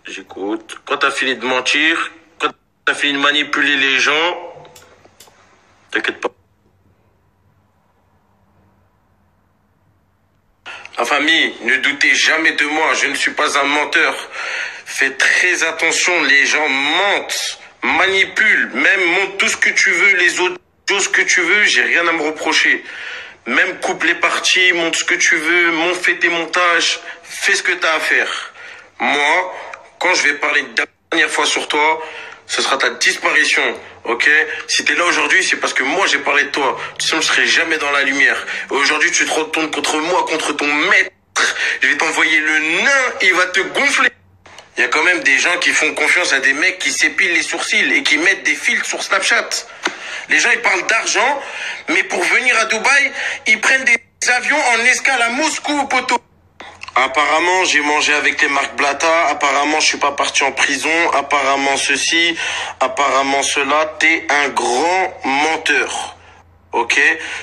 J'écoute. Quand t'as fini de mentir, quand t'as fini de manipuler les gens, t'inquiète pas. La famille, ne doutez jamais de moi, je ne suis pas un menteur. Faites très attention, les gens mentent, manipulent, même montrent tout ce que tu veux, les autres choses que tu veux, j'ai rien à me reprocher. Même coupe les parties, montre ce que tu veux, fais tes montages, fais ce que tu as à faire. Moi, quand je vais parler une dernière fois sur toi, ce sera ta disparition, ok? Si t'es là aujourd'hui, c'est parce que moi j'ai parlé de toi. Sinon, je serai jamais dans la lumière. Aujourd'hui, tu te retournes contre moi, contre ton maître. Je vais t'envoyer le nain, il va te gonfler. Il y a quand même des gens qui font confiance à des mecs qui s'épilent les sourcils et qui mettent des filtres sur Snapchat. Les gens, ils parlent d'argent, mais pour venir à Dubaï, ils prennent des avions en escale à Moscou, poteau. Apparemment, j'ai mangé avec les marques Blata. Apparemment, je suis pas parti en prison. Apparemment, ceci. Apparemment, cela. T'es un grand menteur. Ok?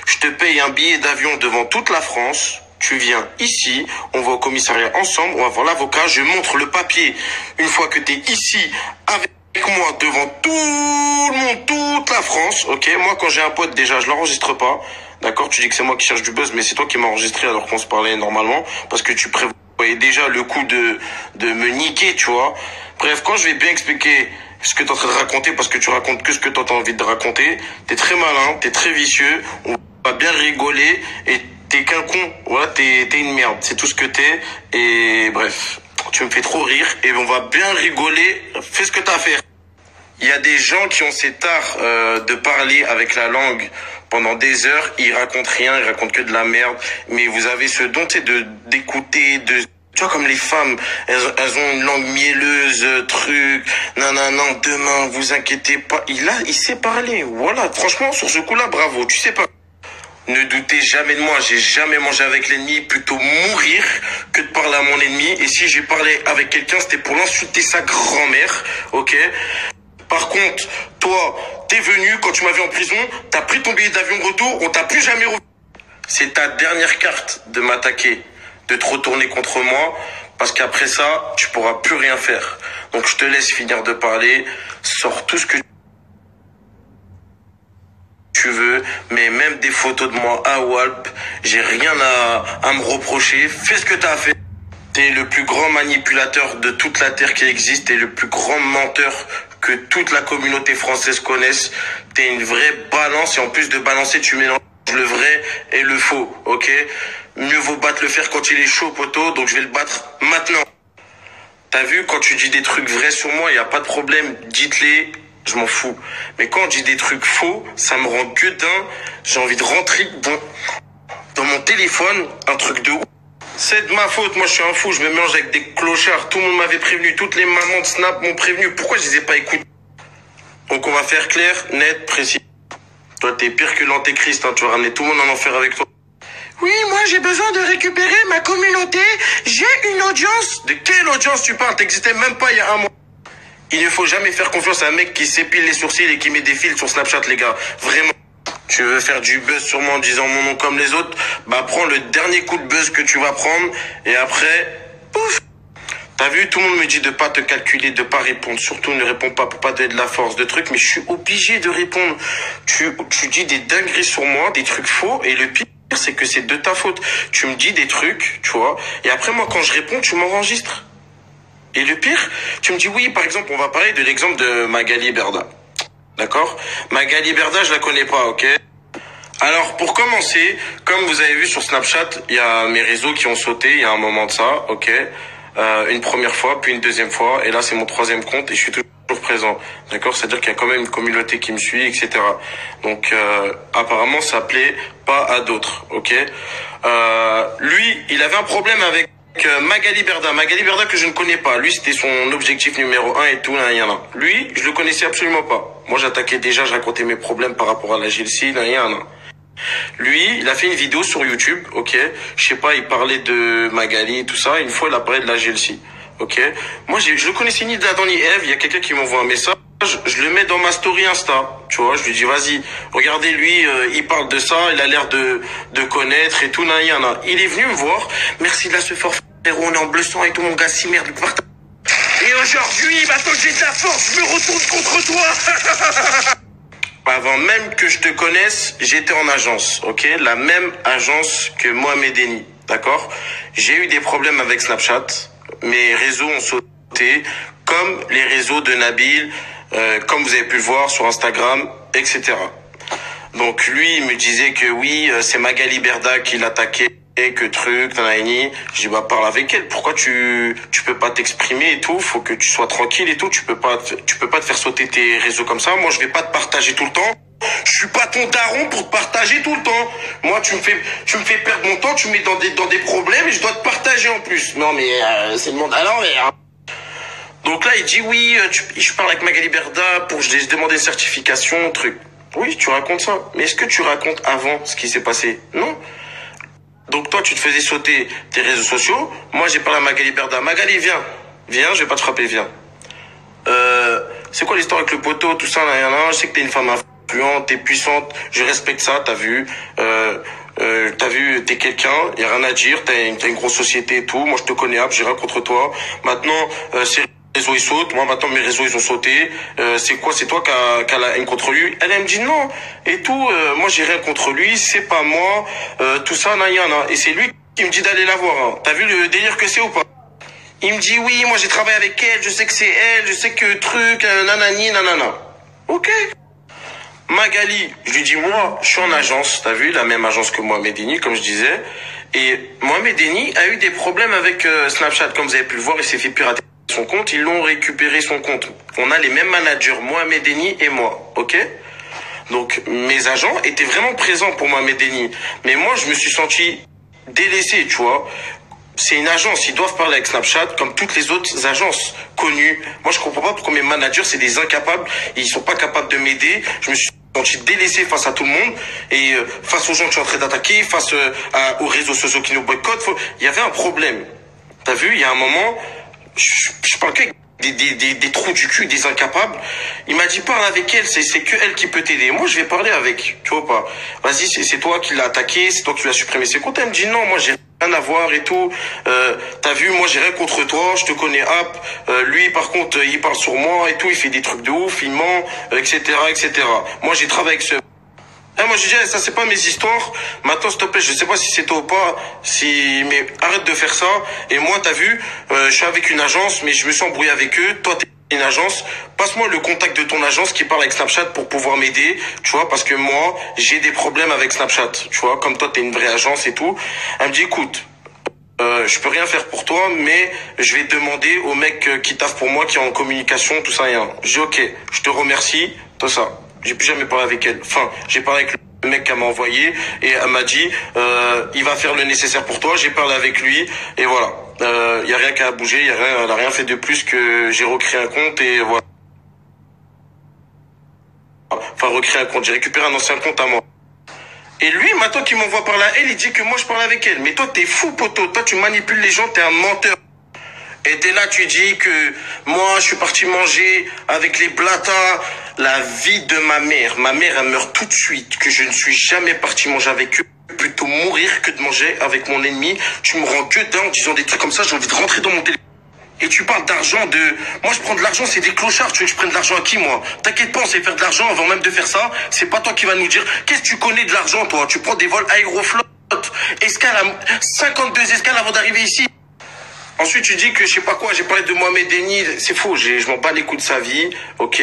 Je te paye un billet d'avion devant toute la France. Tu viens ici. On va au commissariat ensemble. On va voir l'avocat. Je montre le papier. Une fois que t'es ici avec moi devant tout le monde, toute la France. Ok? Moi, quand j'ai un pote, déjà, je l'enregistre pas. D'accord, tu dis que c'est moi qui cherche du buzz, mais c'est toi qui m'as enregistré alors qu'on se parlait normalement, parce que tu prévoyais déjà le coup de me niquer, tu vois. Bref, quand je vais bien expliquer ce que tu es en train de raconter, parce que tu racontes que ce que toi t'as envie de raconter, t'es très malin, t'es très vicieux, on va bien rigoler, et t'es qu'un con, voilà, t'es une merde, c'est tout ce que t'es, et bref, tu me fais trop rire, et on va bien rigoler, fais ce que t'as à faire. Il y a des gens qui ont cet art de parler avec la langue pendant des heures, ils racontent rien, ils racontent que de la merde, mais vous avez ce don, c'est d'écouter, tu vois, comme les femmes, elles ont une langue mielleuse, truc, non, demain, vous inquiétez pas, il sait parler, voilà, franchement, sur ce coup-là, bravo, tu sais pas. Ne doutez jamais de moi, j'ai jamais mangé avec l'ennemi, plutôt mourir que de parler à mon ennemi, et si j'ai parlé avec quelqu'un, c'était pour l'insulter sa grand-mère, ok? Par contre, toi, t'es venu, quand tu m'avais en prison, t'as pris ton billet d'avion retour, on t'a plus jamais revu. C'est ta dernière carte de m'attaquer, de te retourner contre moi, parce qu'après ça, tu pourras plus rien faire. Donc je te laisse finir de parler, sors tout ce que tu veux, mais même des photos de moi à Walp, j'ai rien à me reprocher, fais ce que t'as à faire. T'es le plus grand manipulateur de toute la terre qui existe, t'es le plus grand menteur que toute la communauté française connaisse. T'es une vraie balance et en plus de balancer, tu mélanges le vrai et le faux, ok? Mieux vaut battre le fer quand il est chaud, poteau, donc je vais le battre maintenant. T'as vu, quand tu dis des trucs vrais sur moi, y a pas de problème, dites-les, je m'en fous. Mais quand je dis des trucs faux, ça me rend gueudin, j'ai envie de rentrer dans mon téléphone, un truc de ouf. C'est de ma faute, moi je suis un fou, je me mélange avec des clochards, tout le monde m'avait prévenu, toutes les mamans de Snap m'ont prévenu, pourquoi je les ai pas écoutés? Donc on va faire clair, net, précis. Toi t'es pire que l'antéchrist, hein, tu vas ramener tout le monde en enfer avec toi. Oui, moi j'ai besoin de récupérer ma communauté, j'ai une audience. De quelle audience tu parles? T'existais même pas il y a un mois. Il ne faut jamais faire confiance à un mec qui s'épile les sourcils et qui met des fils sur Snapchat, les gars, vraiment. Tu veux faire du buzz sur moi en disant mon nom comme les autres? Bah prends le dernier coup de buzz que tu vas prendre et après, pouf. T'as vu, tout le monde me dit de pas te calculer, de pas répondre. Surtout ne réponds pas pour pas donner de la force, de trucs, mais je suis obligé de répondre. Tu dis des dingueries sur moi, des trucs faux, et le pire c'est que c'est de ta faute. Tu me dis des trucs, tu vois, et après moi quand je réponds, tu m'enregistres. Et le pire, tu me dis oui, par exemple, on va parler de l'exemple de Magali Berda. D'accord? Magali Berda, je la connais pas, ok? Alors, pour commencer, comme vous avez vu sur Snapchat, il y a mes réseaux qui ont sauté, il y a un moment de ça, ok? Une première fois, puis une deuxième fois, et là, c'est mon troisième compte, et je suis toujours présent, d'accord? C'est-à-dire qu'il y a quand même une communauté qui me suit, etc. Donc, apparemment, ça plaît pas à d'autres, ok? Lui, il avait un problème avec Magali Berda que je ne connais pas. Lui, c'était son objectif numéro 1 et tout, là, là. Lui, je le connaissais absolument pas. Moi, j'attaquais déjà, je racontais mes problèmes par rapport à la GLC, là, là. Lui, il a fait une vidéo sur YouTube, ok. Je sais pas, il parlait de Magali et tout ça. Une fois, il a parlé de la GLC, ok. Moi, je le connaissais ni d'Adam ni Ève. Il y a quelqu'un qui m'envoie un message. Je le mets dans ma story Insta, tu vois. Je lui dis, vas-y, regardez lui, il parle de ça. Il a l'air de connaître et tout, là, là. Il est venu me voir. Merci de la ce forfait, on est en bleu sang et tout, mon gars, si merde. Et aujourd'hui, maintenant que j'ai de la force, je me retourne contre toi. Avant même que je te connaisse, j'étais en agence, ok? La même agence que Mohamed Eni, d'accord? J'ai eu des problèmes avec Snapchat. Mes réseaux ont sauté, comme les réseaux de Nabil, comme vous avez pu le voir sur Instagram, etc. Donc lui, il me disait que oui, c'est Magali Berda qui l'attaquait, que truc, nanani. Je dis, bah parle avec elle. Pourquoi tu peux pas t'exprimer et tout? Faut que tu sois tranquille et tout. Tu peux pas te faire sauter tes réseaux comme ça. Moi, je vais pas te partager tout le temps. Je suis pas ton daron pour te partager tout le temps. Moi, tu me fais perdre mon temps. Tu me mets dans des problèmes et je dois te partager en plus. Non mais c'est le monde à l'envers. Donc là, il dit oui, je parle avec Magali Berda pour que je lui demande une certification, truc. Oui, tu racontes ça. Mais est-ce que tu racontes avant ce qui s'est passé? Non. Donc toi, tu te faisais sauter tes réseaux sociaux. Moi, j'ai parlé à Magali Berda. Magali, viens. Viens, je vais pas te frapper, viens. C'est quoi l'histoire avec le poteau, tout ça, là, je sais que t'es une femme influente, t'es puissante, je respecte ça, t'as vu. T'as vu, t'es quelqu'un, y a rien à dire, t'as une grosse société et tout. Moi, je te connais, j'ai rien contre toi. Maintenant, c'est réseaux ils sautent, moi maintenant mes réseaux ils ont sauté, c'est quoi, c'est toi qui a la haine contre lui? Elle me dit non et tout, moi j'ai rien contre lui, c'est pas moi, tout ça, nan, et c'est lui qui me dit d'aller la voir, hein. T'as vu le délire que c'est ou pas? Il me dit oui, moi j'ai travaillé avec elle, je sais que c'est elle, je sais que truc, nanani, nanana. Ok. Magali, je lui dis moi, je suis en agence, t'as vu, la même agence que Mohamed Eni, comme je disais, et Mohamed Eni a eu des problèmes avec Snapchat, comme vous avez pu le voir, il s'est fait pirater son compte, ils l'ont récupéré son compte. On a les mêmes managers, Mohamed Eni et moi, ok? Donc mes agents étaient vraiment présents pour Mohamed Eni, mais moi je me suis senti délaissé, tu vois. C'est une agence, ils doivent parler avec Snapchat comme toutes les autres agences connues. Moi je comprends pas pourquoi mes managers c'est des incapables, ils sont pas capables de m'aider. Je me suis senti délaissé face à tout le monde et face aux gens qui sont en train d'attaquer, face aux réseaux sociaux qui nous boycottent. Il y avait un problème. T'as vu, il y a un moment, je parle qu'avec des trous du cul, des incapables. Il m'a dit parle avec elle, c'est que elle qui peut t'aider. Moi je vais parler avec, tu vois pas. Vas-y, c'est toi qui l'as attaqué, c'est toi qui lui as supprimé ses comptes. Elle me dit non, moi j'ai rien à voir et tout. T'as vu, moi j'ai rien contre toi, je te connais lui par contre il parle sur moi et tout, il fait des trucs de ouf, il ment, etc. etc. Moi j'ai travaillé avec ce... moi je dis ça c'est pas mes histoires. Maintenant s'il te plaît, je sais pas si c'est toi ou pas, mais arrête de faire ça. Et moi t'as vu, je suis avec une agence, mais je me suis embrouillé avec eux. Toi t'es une agence, passe-moi le contact de ton agence qui parle avec Snapchat pour pouvoir m'aider, tu vois, parce que moi j'ai des problèmes avec Snapchat, tu vois, comme toi t'es une vraie agence et tout. Elle me dit écoute, je peux rien faire pour toi, mais je vais demander au mec qui taffe pour moi, qui est en communication, tout ça, rien. Je dis ok, je te remercie, tout ça. J'ai plus jamais parlé avec elle. Enfin, j'ai parlé avec le mec qu'elle m'a envoyé et elle m'a dit il va faire le nécessaire pour toi. J'ai parlé avec lui et voilà. Y a rien qu'à bouger, elle a rien fait de plus que j'ai recréé un compte et voilà. Enfin, recréer un compte, j'ai récupéré un ancien compte à moi. Et lui, maintenant qu'il m'envoie par là, elle, il dit que moi je parle avec elle. Mais toi, t'es fou, poteau. Toi, tu manipules les gens, t'es un menteur. Et t'es là, tu dis que moi, je suis parti manger avec les blatas. La vie de ma mère, elle meurt tout de suite. Que je ne suis jamais parti manger avec eux. Plutôt mourir que de manger avec mon ennemi. Tu me rends gueudin en disant des trucs comme ça. J'ai envie de rentrer dans mon téléphone. Et tu parles d'argent, moi je prends de l'argent, c'est des clochards, tu veux que je prenne de l'argent à qui moi? T'inquiète pas, on sait faire de l'argent avant même de faire ça, c'est pas toi qui va nous dire, qu'est-ce que tu connais de l'argent toi? Tu prends des vols Aéroflot, escale 52 escales avant d'arriver ici. Ensuite tu dis que je sais pas quoi, j'ai parlé de Mohamed Eni, c'est faux, je m'en bats les coups de sa vie, ok,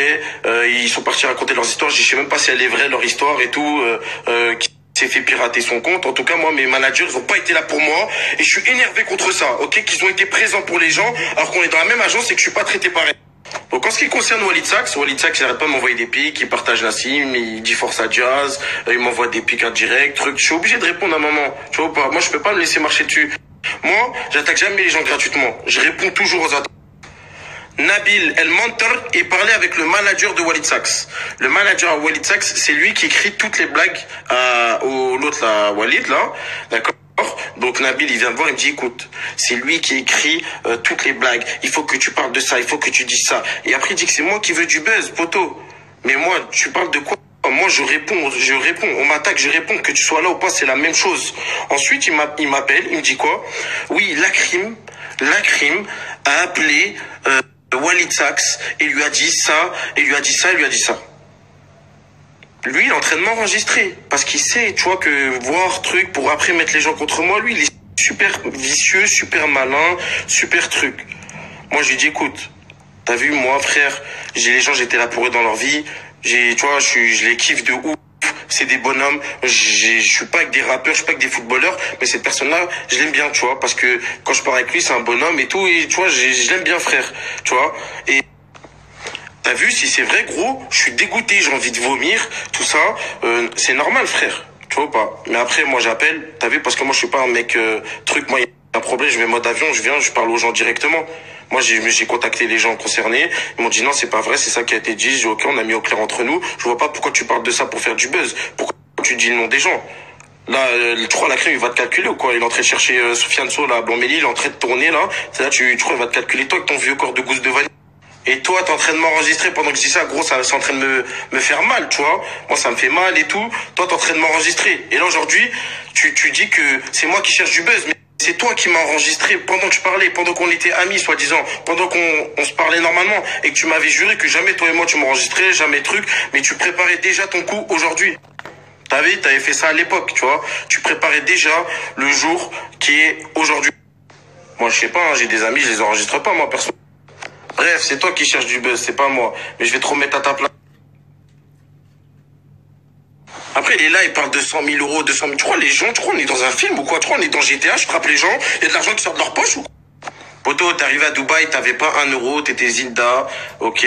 ils sont partis raconter leurs histoires, je sais même pas si elle est vraie leur histoire et tout, s'est fait pirater son compte. En tout cas, moi, mes managers n'ont pas été là pour moi et je suis énervé contre ça, ok, qu'ils ont été présents pour les gens alors qu'on est dans la même agence et que je suis pas traité pareil. Donc, en ce qui concerne Walid Saks, il arrête pas de m'envoyer des pics, il partage la sim, il dit force à Jazz, il m'envoie des pics en direct, truc. Je suis obligé de répondre à un moment, tu vois pas. Moi, je peux pas me laisser marcher dessus. Moi, j'attaque jamais les gens gratuitement. Je réponds toujours aux attentes. Nabil El Mentor est parlé avec le manager de Walid Saks. Le manager à Walid Saks, c'est lui qui écrit toutes les blagues l'autre là, Walid là, d'accord. Donc Nabil il vient me voir, il me dit écoute, c'est lui qui écrit toutes les blagues. Il faut que tu parles de ça, il faut que tu dises ça. Et après il dit que c'est moi qui veux du buzz, poteau. Mais moi, tu parles de quoi? Moi je réponds, on m'attaque, je réponds, que tu sois là ou pas, c'est la même chose. Ensuite il m'appelle, il me dit quoi? Oui, la crime a appelé Walid Saks et lui a dit ça, et lui a dit ça, et lui a dit ça. Lui, il est en train de m'enregistrer parce qu'il sait, tu vois, que voir truc pour après mettre les gens contre moi, lui, il est super vicieux, super malin, super truc. Moi, je lui dis, écoute, t'as vu, moi, frère, j'ai les gens, j'étais là pour eux dans leur vie. Tu vois, je les kiffe de ouf. C'est des bonhommes. Je suis pas avec des rappeurs, je suis pas avec des footballeurs, mais cette personne-là, je l'aime bien, tu vois, parce que quand je pars avec lui, c'est un bonhomme et tout, et tu vois, je l'aime bien, frère, tu vois. Et t'as vu, si c'est vrai, gros, je suis dégoûté, j'ai envie de vomir, tout ça, c'est normal, frère, tu vois pas. Mais après, moi, j'appelle, t'as vu, parce que moi, je suis pas un mec truc, moi, il y a un problème, je vais en mode avion, je viens, je parle aux gens directement. Moi, j'ai contacté les gens concernés. Ils m'ont dit non, c'est pas vrai, c'est ça qui a été dit. J'ai dit ok, on a mis au clair entre nous. Je vois pas pourquoi tu parles de ça pour faire du buzz. Pourquoi tu dis le nom des gens? Là, je crois la crème, il va te calculer ou quoi? Il est en train de chercher Soufiane So, là, Blanc-Méli, il est en train de tourner, là. C'est là, tu crois, il va te calculer, toi, avec ton vieux corps de gousse de vanille. Et toi, t'es en train de m'enregistrer pendant que je dis ça, gros, c'est en train de me faire mal, tu vois. Moi, ça me fait mal et tout. Toi, t'es en train de m'enregistrer. Et là, aujourd'hui, tu dis que c'est moi qui cherche du buzz, mais c'est toi qui m'as enregistré pendant que je parlais, pendant qu'on était amis, soi-disant, pendant qu'on se parlait normalement, et que tu m'avais juré que jamais toi et moi tu m'enregistrais, jamais truc, mais tu préparais déjà ton coup aujourd'hui. T'avais fait ça à l'époque, tu vois. Tu préparais déjà le jour qui est aujourd'hui. Moi, je sais pas, hein, j'ai des amis, je les enregistre pas, moi, perso. Bref, c'est toi qui cherches du buzz, c'est pas moi. Mais je vais te remettre à ta place. Après, il est là, il parle de 100 000 euros, 200 000. Tu crois, les gens, tu crois, on est dans un film ou quoi? Tu crois, on est dans GTA, je frappe les gens, il y a de l'argent qui sort de leur poche ou quoi? Poto, t'es arrivé à Dubaï, t'avais pas 1 euro, t'étais Zinda, ok.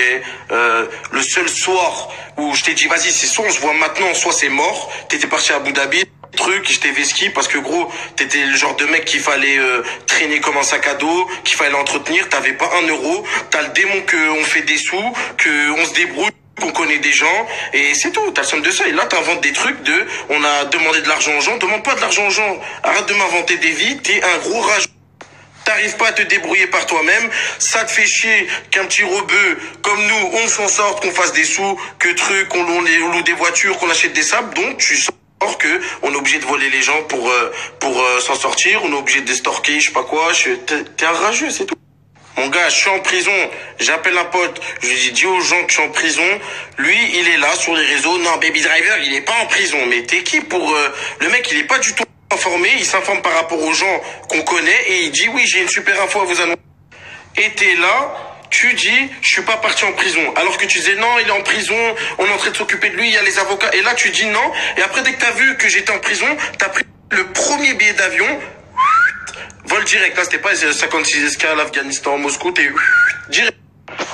Le seul soir où je t'ai dit, vas-y, c'est soit on se voit maintenant, soit c'est mort. T'étais parti à Abu Dhabi, truc, je t'ai vesqui parce que gros, t'étais le genre de mec qu'il fallait traîner comme un sac à dos, qu'il fallait entretenir. T'avais pas 1 euro. T'as le démon qu'on fait des sous, qu'on se débrouille, qu'on connaît des gens, et c'est tout, t'as le somme de ça. Et là, t'inventes des trucs on a demandé de l'argent aux gens, demande pas de l'argent aux gens. Arrête de m'inventer des vies, t'es un gros rageux. T'arrives pas à te débrouiller par toi-même, ça te fait chier qu'un petit rebeu comme nous, on s'en sorte, qu'on fasse des sous, que truc, qu'on loue des voitures, qu'on achète des sables, donc tu sors que on est obligé de voler les gens pour s'en sortir, on est obligé de stalker, je sais pas quoi, t'es un rageux, c'est tout. Mon gars, je suis en prison, j'appelle un pote, je lui dis aux gens que je suis en prison, lui, il est là sur les réseaux, non, Baby Driver, il est pas en prison, mais t'es qui pour... le mec, il est pas du tout informé, il s'informe par rapport aux gens qu'on connaît, et il dit, oui, j'ai une super info à vous annoncer. Et t'es là, tu dis, je suis pas parti en prison, alors que tu disais, non, il est en prison, on est en train de s'occuper de lui, il y a les avocats, et là, tu dis non, et après, dès que t'as vu que j'étais en prison, t'as pris le premier billet d'avion, vol direct, là c'était pas 56 escales, Afghanistan, Moscou, t'es direct.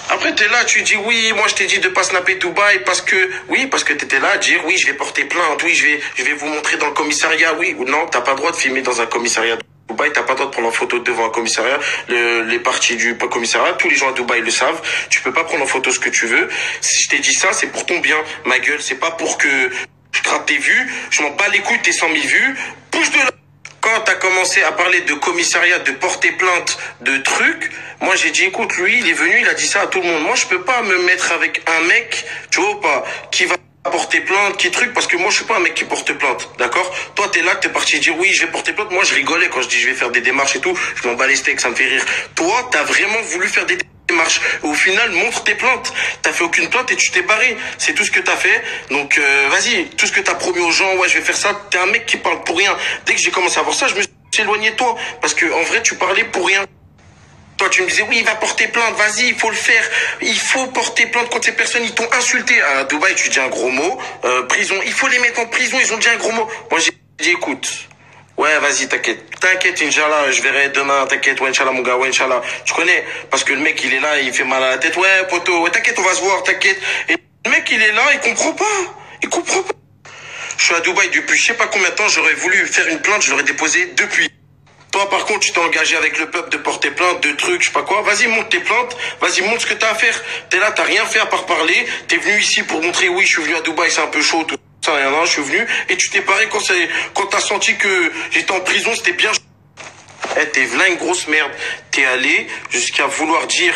Après t'es là, tu dis oui, moi je t'ai dit de pas snapper Dubaï parce que t'étais là à dire oui, je vais porter plainte, oui, je vais vous montrer dans le commissariat, oui ou non, t'as pas le droit de filmer dans un commissariat de Dubaï, t'as pas le droit de prendre en photo devant un commissariat, les parties du commissariat, tous les gens à Dubaï le savent, tu peux pas prendre en photo ce que tu veux. Si je t'ai dit ça, c'est pour ton bien, ma gueule, c'est pas pour que je gratte tes vues, je m'en bats les couilles tes 100 000 vues, bouge de là. Quand t'as commencé à parler de commissariat, de porter plainte, de trucs, moi j'ai dit écoute, lui il est venu, il a dit ça à tout le monde. Moi je peux pas me mettre avec un mec, tu vois pas, qui va porter plainte, qui truc, parce que moi je suis pas un mec qui porte plainte, d'accord? Toi t'es là, t'es parti dire oui je vais porter plainte, moi je rigolais quand je dis je vais faire des démarches et tout, je m'en bats les steaks, ça me fait rire. Toi t'as vraiment voulu faire des démarches, au final montre tes plaintes, t'as fait aucune plainte et tu t'es barré, c'est tout ce que t'as fait, donc vas-y, tout ce que t'as promis aux gens, ouais je vais faire ça, t'es un mec qui parle pour rien. Dès que j'ai commencé à voir ça, je me suis éloigné de toi, parce que en vrai tu parlais pour rien. Toi, tu me disais, oui, il va porter plainte, vas-y, il faut le faire. Il faut porter plainte contre ces personnes, ils t'ont insulté. À Dubaï, tu dis un gros mot. Prison, il faut les mettre en prison, ils ont dit un gros mot. Moi, j'ai dit, écoute, ouais, vas-y, t'inquiète. T'inquiète, Inch'Allah, je verrai demain, t'inquiète, ouais, Inch'Allah, mon gars, ouais, Inch'Allah. Tu connais, parce que le mec, il est là, il fait mal à la tête. Ouais, poteau, ouais, t'inquiète, on va se voir, t'inquiète. Et le mec, il est là, il comprend pas. Il comprend pas. Je suis à Dubaï depuis je sais pas combien de temps, j'aurais voulu faire une plainte, je l'aurais déposée depuis. Toi, par contre, tu t'es engagé avec le peuple de porter plainte, de trucs, je sais pas quoi. Vas-y, monte tes plaintes. Vas-y, montre ce que t'as à faire. T'es là, t'as rien fait à part parler. T'es venu ici pour montrer, oui, je suis venu à Dubaï, c'est un peu chaud, tout ça, rien, non, je suis venu. Et tu t'es paré quand t'as senti que j'étais en prison, c'était bien. T'es là une grosse merde. T'es allé jusqu'à vouloir dire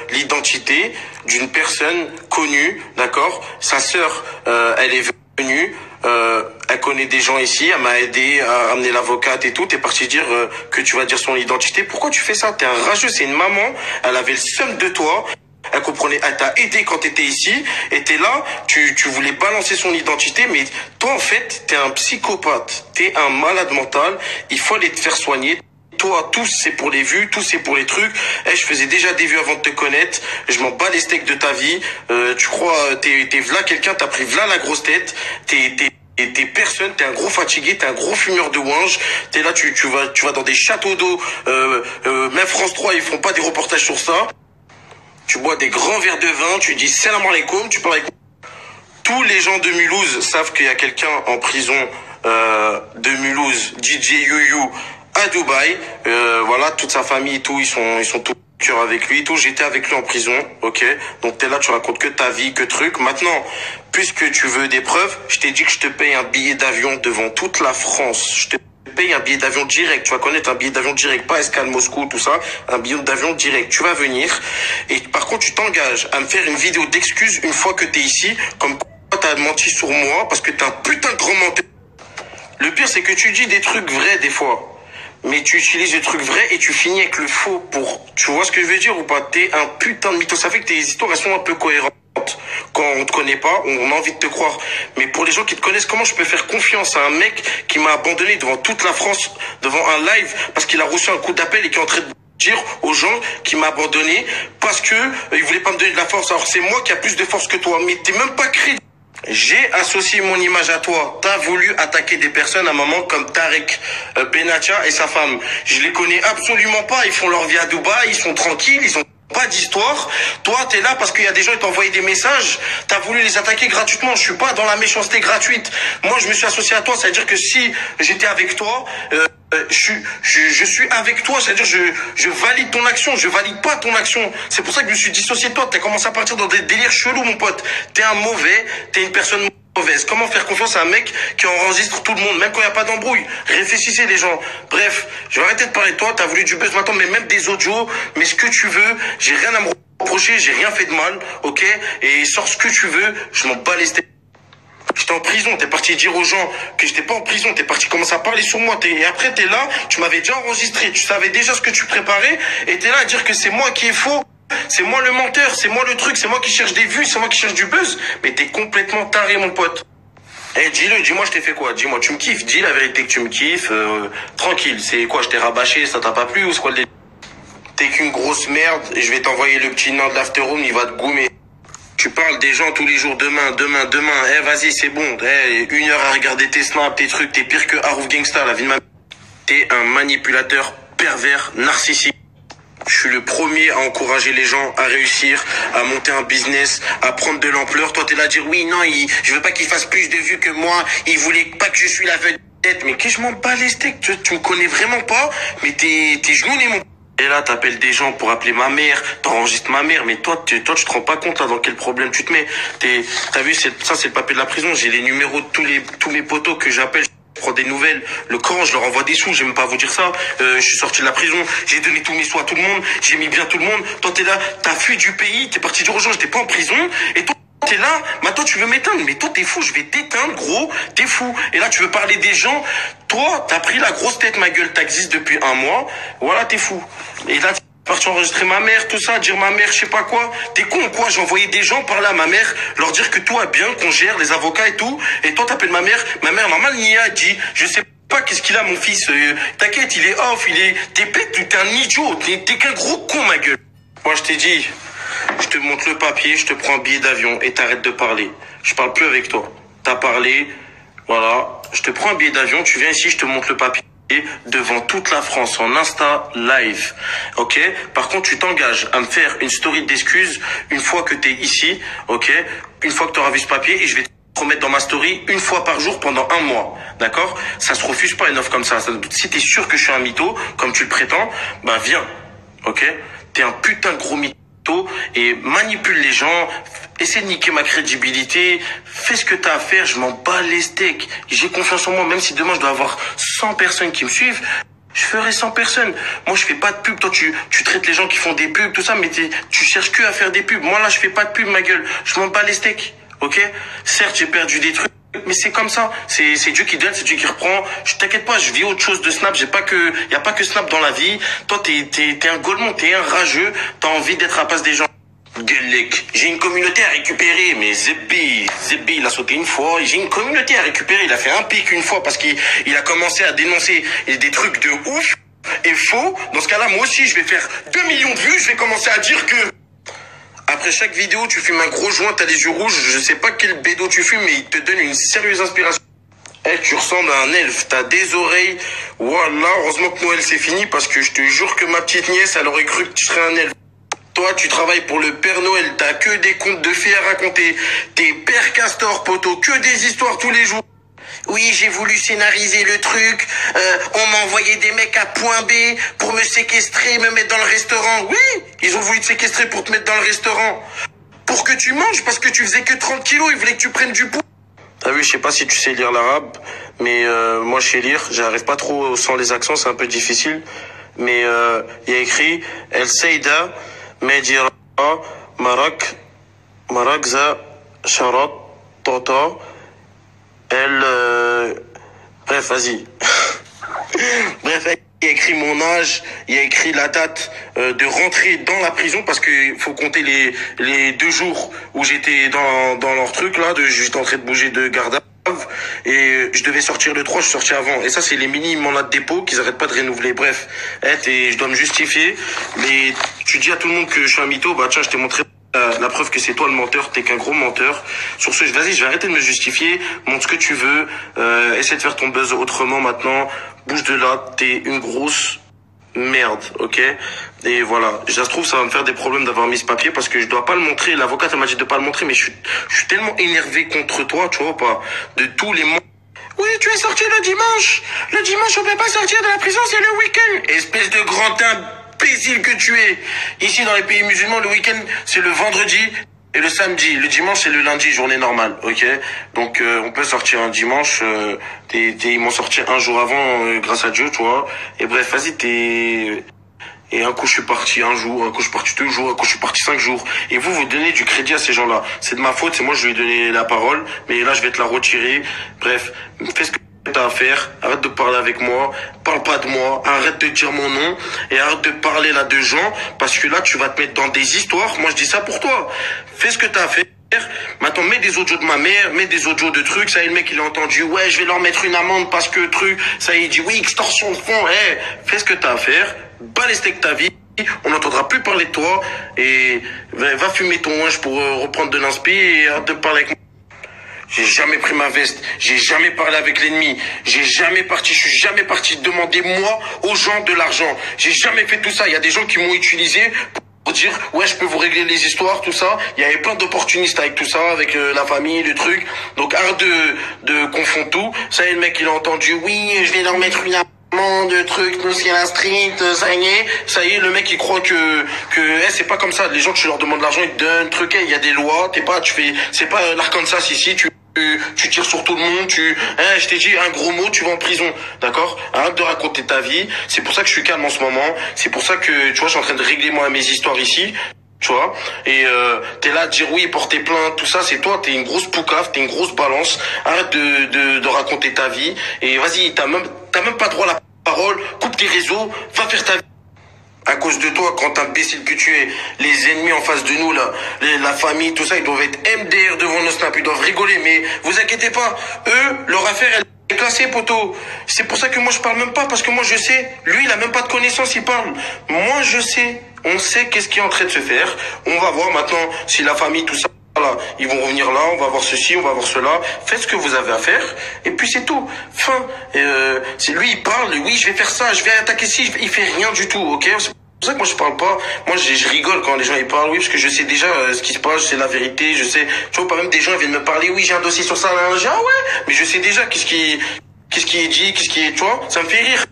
l'identité d'une personne connue, d'accord? Sa sœur, elle est venue venue, elle connaît des gens ici, elle m'a aidé à ramener l'avocate et tout. T'es parti dire que tu vas dire son identité. Pourquoi tu fais ça? T'es un rageux, c'est une maman. Elle avait le seum de toi. Elle comprenait, elle t'a aidé quand t'étais ici. Et t'es là, tu voulais balancer son identité. Mais toi, en fait, t'es un psychopathe. T'es un malade mental. Il faut aller te faire soigner. Toi, tous c'est pour les vues, tous c'est pour les trucs. Je faisais déjà des vues avant de te connaître. Je m'en bats les steaks de ta vie. Tu crois, t'es v'là quelqu'un, t'as pris v'là la grosse tête. T'es personne, t'es un gros fatigué, t'es un gros fumeur de ouinge. T'es là, tu vas dans des châteaux d'eau. Même France 3, ils font pas des reportages sur ça. Tu bois des grands verres de vin, tu dis salam alaikum, tu parles avec... Tous les gens de Mulhouse savent qu'il y a quelqu'un en prison de Mulhouse, DJ Youyou, à Dubaï. Voilà, toute sa famille et tout, ils sont tout cœur avec lui et tout. J'étais avec lui en prison, ok. Donc t'es là, tu racontes que ta vie, que truc. Maintenant, puisque tu veux des preuves, je t'ai dit que je te paye un billet d'avion devant toute la France. Je te paye un billet d'avion direct. Tu vas connaître un billet d'avion direct, pas escale Moscou, tout ça. Un billet d'avion direct. Tu vas venir. Et par contre, tu t'engages à me faire une vidéo d'excuses une fois que t'es ici. Comme quoi t'as menti sur moi parce que t'es un putain de grand menteur. Le pire, c'est que tu dis des trucs vrais des fois. Mais tu utilises des trucs vrais et tu finis avec le faux pour... Tu vois ce que je veux dire ou pas? T'es un putain de mytho. Ça fait que tes histoires, elles sont un peu cohérentes. Quand on te connaît pas, on a envie de te croire. Mais pour les gens qui te connaissent, comment je peux faire confiance à un mec qui m'a abandonné devant toute la France, devant un live, parce qu'il a reçu un coup d'appel et qui est en train de dire aux gens qu'il m'a abandonné parce que il voulait pas me donner de la force. Alors c'est moi qui a plus de force que toi. Mais t'es même pas crédible. J'ai associé mon image à toi. T'as voulu attaquer des personnes à un moment comme Tarek Benatia et sa femme. Je les connais absolument pas. Ils font leur vie à Dubaï, ils sont tranquilles, ils ont pas d'histoire. Toi, t'es là parce qu'il y a des gens qui t'ont envoyé des messages. T'as voulu les attaquer gratuitement. Je suis pas dans la méchanceté gratuite. Moi, je me suis associé à toi. Ça veut dire que si j'étais avec toi, je suis avec toi. C'est-à-dire je valide ton action. Je valide pas ton action. C'est pour ça que je me suis dissocié de toi. T'as commencé à partir dans des délires chelous, mon pote. T'es un mauvais. T'es une personne mauvaise. Comment faire confiance à un mec qui enregistre tout le monde, même quand il n'y a pas d'embrouille? Réfléchissez les gens. Bref, je vais arrêter de parler de toi. T'as voulu du buzz maintenant, mais même des audios, mais ce que tu veux. J'ai rien à me reprocher, j'ai rien fait de mal, ok? Et sors ce que tu veux, je m'en bats les steaks. J'étais en prison, t'es parti dire aux gens que j'étais pas en prison, t'es parti commencer à parler sur moi, et après t'es là, tu m'avais déjà enregistré, tu savais déjà ce que tu préparais, et t'es là à dire que c'est moi qui est faux. C'est moi le menteur, c'est moi le truc, c'est moi qui cherche des vues, c'est moi qui cherche du buzz. Mais t'es complètement taré, mon pote. Eh, dis-le, dis-moi, je t'ai fait quoi? Dis-moi, tu me kiffes, dis la vérité que tu me kiffes. Tranquille, c'est quoi, je t'ai rabâché, ça t'a pas plu ou c'est quoi le délire? T'es qu'une grosse merde et je vais t'envoyer le petit nain de l'afterroom, il va te goumer. Tu parles des gens tous les jours, demain. Eh, vas-y, c'est bon. Eh, 1 heure à regarder tes snaps, tes trucs, t'es pire que Harouf Gangsta, la vie de ma... T'es un manipulateur pervers, narcissique. Je suis le premier à encourager les gens à réussir, à monter un business, à prendre de l'ampleur. Toi, t'es là à dire, oui, non, je veux pas qu'il fasse plus de vues que moi. Il voulait pas que je suis la vedette. Mais que je m'en bats les steaks. Tu me connais vraiment pas, mais t'es genoux, mon... Et là, t'appelles des gens pour appeler ma mère, t'enregistres ma mère, mais toi, tu te rends pas compte là dans quel problème tu te mets. T'as vu, ça c'est le papier de la prison. J'ai les numéros de tous mes potos que j'appelle. Je prends des nouvelles, le Coran, je leur envoie des sous, j'aime même pas vous dire ça. Je suis sorti de la prison, j'ai donné tous mes sous à tout le monde, j'ai mis bien tout le monde. Toi, t'es là, t'as fui du pays, t'es parti dire aux gens, j'étais pas en prison. Et toi, t'es là, maintenant tu veux m'éteindre. Mais toi, t'es fou, je vais t'éteindre, gros, t'es fou. Et là, tu veux parler des gens. Toi, t'as pris la grosse tête, ma gueule, t'existes depuis 1 mois. Voilà, t'es fou. Et là, parti enregistrer ma mère, tout ça, dire ma mère, je sais pas quoi. T'es con ou quoi? J'ai envoyé des gens parler à ma mère, leur dire que tout va bien, qu'on gère les avocats et tout. Et toi, t'appelles ma mère normal, Nia dit, je sais pas qu'est-ce qu'il a, mon fils. T'inquiète, il est off, t'es bête, t'es un idiot, t'es qu'un gros con, ma gueule. Moi, je t'ai dit, je te montre le papier, je te prends un billet d'avion et t'arrêtes de parler. Je parle plus avec toi. T'as parlé, voilà. Je te prends un billet d'avion, tu viens ici, je te montre le papier. Devant toute la France en Insta live, ok? Par contre, tu t'engages à me faire une story d'excuses une fois que t'es ici, ok? Une fois que t'auras vu ce papier et je vais te remettre dans ma story 1 fois par jour pendant 1 mois, d'accord? Ça se refuse pas une offre comme ça. Si t'es sûr que je suis un mytho, comme tu le prétends, bah viens, ok? T'es un putain de gros mytho et manipule les gens, essaie de niquer ma crédibilité, fais ce que t'as à faire, je m'en bats les steaks. J'ai confiance en moi, même si demain je dois avoir 100 personnes qui me suivent, je ferai 100 personnes. Moi, je fais pas de pub. Toi, tu traites les gens qui font des pubs, tout ça, mais tu cherches que à faire des pubs. Moi, là, je fais pas de pub, ma gueule. Je m'en bats les steaks, ok? Certes, j'ai perdu des trucs, Mais c'est comme ça, c'est Dieu qui donne, c'est Dieu qui reprend. Je t'inquiète pas, je vis autre chose de Snap. Y a pas que Snap dans la vie. Toi, t'es un golemon, t'es un rageux. T'as envie d'être à la place des gens. Gueulec. J'ai une communauté à récupérer, mais Zebbi, il a sauté une fois. J'ai une communauté à récupérer. Il a fait un pic une fois parce qu'il a commencé à dénoncer des trucs de ouf et faux. Dans ce cas-là, moi aussi, je vais faire 2 millions de vues. Je vais commencer à dire que après chaque vidéo, tu fumes un gros joint, t'as les yeux rouges. Je sais pas quel bédo tu fumes, mais il te donne une sérieuse inspiration. Eh, tu ressembles à un elfe, t'as des oreilles. Voilà, heureusement que Noël c'est fini parce que je te jure que ma petite nièce, elle aurait cru que tu serais un elfe. Toi, tu travailles pour le Père Noël, t'as que des contes de fées à raconter. T'es Père Castor, poteau, que des histoires tous les jours. Oui, j'ai voulu scénariser le truc. On m'a envoyé des mecs à point B pour me séquestrer, me mettre dans le restaurant. Oui, ils ont voulu te séquestrer pour te mettre dans le restaurant. Pour que tu manges, parce que tu faisais que 30 kilos, ils voulaient que tu prennes du poids. T'as vu, je sais pas si tu sais lire l'arabe, mais moi je sais lire. J'arrive pas trop sans les accents, c'est un peu difficile. Mais il y a écrit El Seida Medira Marak Marakza Sharat Tota. Bref, vas-y. Bref, il y a écrit mon âge, il y a écrit la date de rentrée dans la prison parce que faut compter les 2 jours où j'étais dans leur truc là, j'étais en train de bouger de garde à vue et je devais sortir le 3, je suis sorti avant. Et ça c'est les mini mandats de dépôt qu'ils arrêtent pas de renouveler. Bref, je dois me justifier. Mais tu dis à tout le monde que je suis un mytho, bah tiens, je t'ai montré la preuve que c'est toi le menteur, t'es qu'un gros menteur. Sur ce, vas-y, je vais arrêter de me justifier, montre ce que tu veux, essaie de faire ton buzz autrement maintenant, bouge de là, t'es une grosse merde, ok? Et voilà, ça se trouve, ça va me faire des problèmes d'avoir mis ce papier parce que je dois pas le montrer, l'avocate elle m'a dit de pas le montrer, mais je suis tellement énervé contre toi, tu vois pas, de tous les oui, tu es sorti le dimanche. Le dimanche, on peut pas sortir de la prison, c'est le week-end. Espèce de grand imbécile que tu es. Ici, dans les pays musulmans, le week-end, c'est le vendredi et le samedi. Le dimanche, c'est le lundi, journée normale, ok? Donc, on peut sortir un dimanche. Ils m'ont sorti un jour avant, grâce à Dieu, tu vois. Et bref, vas-y, Et un coup, je suis parti un jour, un coup, je suis parti 2 jours, un coup, je suis parti 5 jours. Et vous donnez du crédit à ces gens-là. C'est de ma faute, c'est moi, je lui ai donné la parole. Mais là, je vais te la retirer. Bref, fais ce que t'as à faire. Arrête de parler avec moi. Parle pas de moi. Arrête de dire mon nom. Et arrête de parler là de gens. Parce que là, tu vas te mettre dans des histoires. Moi, je dis ça pour toi. Fais ce que t'as à faire. Maintenant, mets des audios de ma mère, mets des audios de trucs. Ça y est, le mec, il a entendu. Ouais, je vais leur mettre une amende parce que truc. Ça y est, il dit oui, extorsion de fonds. Fais ce que t'as à faire. Bas les steaks ta vie. On n'entendra plus parler de toi. Et va fumer ton linge pour reprendre de l'inspi et arrête de parler avec moi. J'ai jamais pris ma veste, j'ai jamais parlé avec l'ennemi, je suis jamais parti demander moi aux gens de l'argent. J'ai jamais fait tout ça. Il y a des gens qui m'ont utilisé pour dire ouais, je peux vous régler les histoires, tout ça. Il y avait plein d'opportunistes avec tout ça, avec la famille, le truc. Donc arrête de confondre tout. Ça y est, le mec il a entendu oui, je vais leur mettre une de trucs, nous c'est la street, ça y est, le mec il croit que c'est pas comme ça. Les gens, tu leur demandes de l'argent, ils te donnent truc, il y a des lois, c'est pas l'Arkansas ici, tu tires sur tout le monde, je t'ai dit un gros mot, tu vas en prison, d'accord? Arrête de raconter ta vie. C'est pour ça que je suis calme en ce moment. C'est pour ça que, tu vois, je suis en train de régler moi mes histoires ici. Tu vois, et t'es là à dire oui, porter plainte, tout ça, c'est toi, t'es une grosse poucave, t'es une grosse balance. Arrête de raconter ta vie. Et vas-y, t'as même pas droit à la parole, coupe tes réseaux, va faire ta vie. À cause de toi, quand imbécile que tu es, les ennemis en face de nous, là, la famille, tout ça, ils doivent être MDR devant nos snaps, ils doivent rigoler, mais vous inquiétez pas, eux, leur affaire, elle est classée, poteau. C'est pour ça que moi, je parle même pas, parce que moi, je sais, lui, il a même pas de connaissances, il parle. Moi, je sais, on sait qu'est-ce qui est en train de se faire. On va voir maintenant si la famille, tout ça, là, ils vont revenir là, on va voir ceci, on va voir cela. Faites ce que vous avez à faire, et puis c'est tout. Fin. C'est lui, il parle, oui, je vais faire ça, je vais attaquer ci, il fait rien du tout, ok? C'est pour ça que moi je parle pas. Moi je rigole quand les gens ils parlent, oui, parce que je sais déjà ce qui se passe, c'est la vérité, je sais. Tu vois, pas même des gens ils viennent me parler, oui, j'ai un dossier sur ça, là, ah ouais, mais je sais déjà qu'est-ce qui est dit, tu vois, ça me fait rire.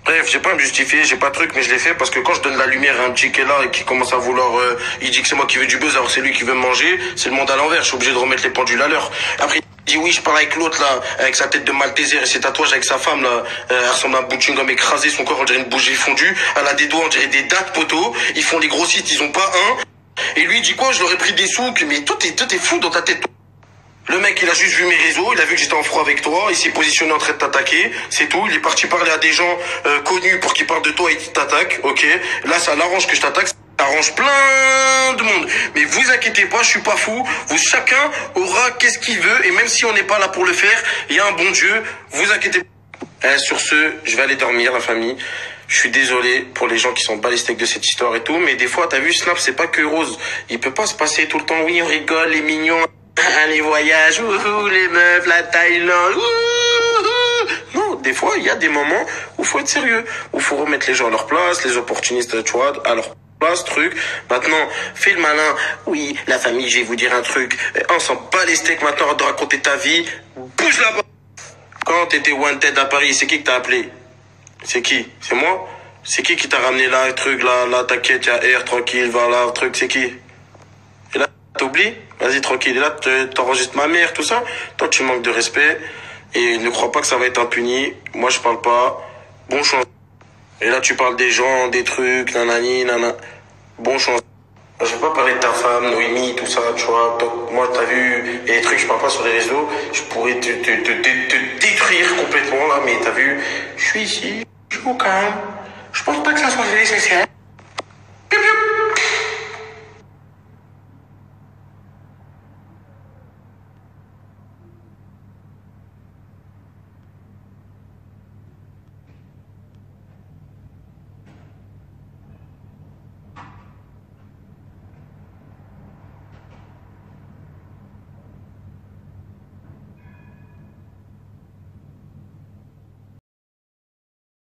Bref, j'ai pas à me justifier, j'ai pas de truc, mais je l'ai fait parce que quand je donne la lumière à un petit qui est là et qui commence à vouloir, il dit que c'est moi qui veux du buzz alors que c'est lui qui veut me manger, c'est le monde à l'envers, je suis obligé de remettre les pendules à l'heure. Après, il dit oui, je parle avec l'autre là, avec sa tête de Malteser et ses tatouages avec sa femme là, elle ressemble à un bout de chewing-gum écrasé, son corps on dirait une bougie fondue, elle a des doigts on dirait des dates poteaux, ils font les grossistes, ils ont pas un. Et lui il dit quoi, je leur ai pris des sous, mais toi t'es fou dans ta tête. Le mec, il a juste vu mes réseaux, il a vu que j'étais en froid avec toi, il s'est positionné en train de t'attaquer, c'est tout. Il est parti parler à des gens connus pour qu'ils parlent de toi et qu'ils t'attaquent, ok. Là, ça l'arrange que je t'attaque, ça arrange plein de monde. Mais vous inquiétez pas, je suis pas fou. Vous, chacun aura qu'est-ce qu'il veut, et même si on n'est pas là pour le faire, il y a un bon Dieu, vous inquiétez pas. Sur ce, je vais aller dormir, la famille. Je suis désolé pour les gens qui sont bas les steaks de cette histoire et tout, mais des fois, t'as vu, Snap, c'est pas que rose. Il peut pas se passer tout le temps, oui, on rigole, les mignons, les voyages, les meufs, la Thaïlande, non, des fois, il y a des moments où faut être sérieux, où faut remettre les gens à leur place, les opportunistes, tu vois, à leur place, truc. Maintenant, fais le malin. Oui, la famille, je vais vous dire un truc. On s'en bat les steaks maintenant de raconter ta vie. Bouge là-bas. Quand t'étais wanted à Paris, c'est qui que t'as appelé? C'est qui? C'est moi? C'est qui t'a ramené là, le truc, là, t'inquiète, y'a air, tranquille, voilà, le truc, c'est qui? Et là, t'oublies? Vas-y, tranquille. Et là, t'enregistres ma mère, tout ça. Toi, tu manques de respect. Et ne crois pas que ça va être impuni. Moi, je parle pas. Bon chance. Et là, tu parles des gens, des trucs, nanani, nana. Bon chance. Je vais pas parler de ta femme, Noémie, tout ça, tu vois. Donc, moi, t'as vu, il y a des trucs, je parle pas sur les réseaux. Je pourrais te détruire complètement, là, mais t'as vu, je suis ici, je suis au calme. Je pense pas que ça soit nécessaire.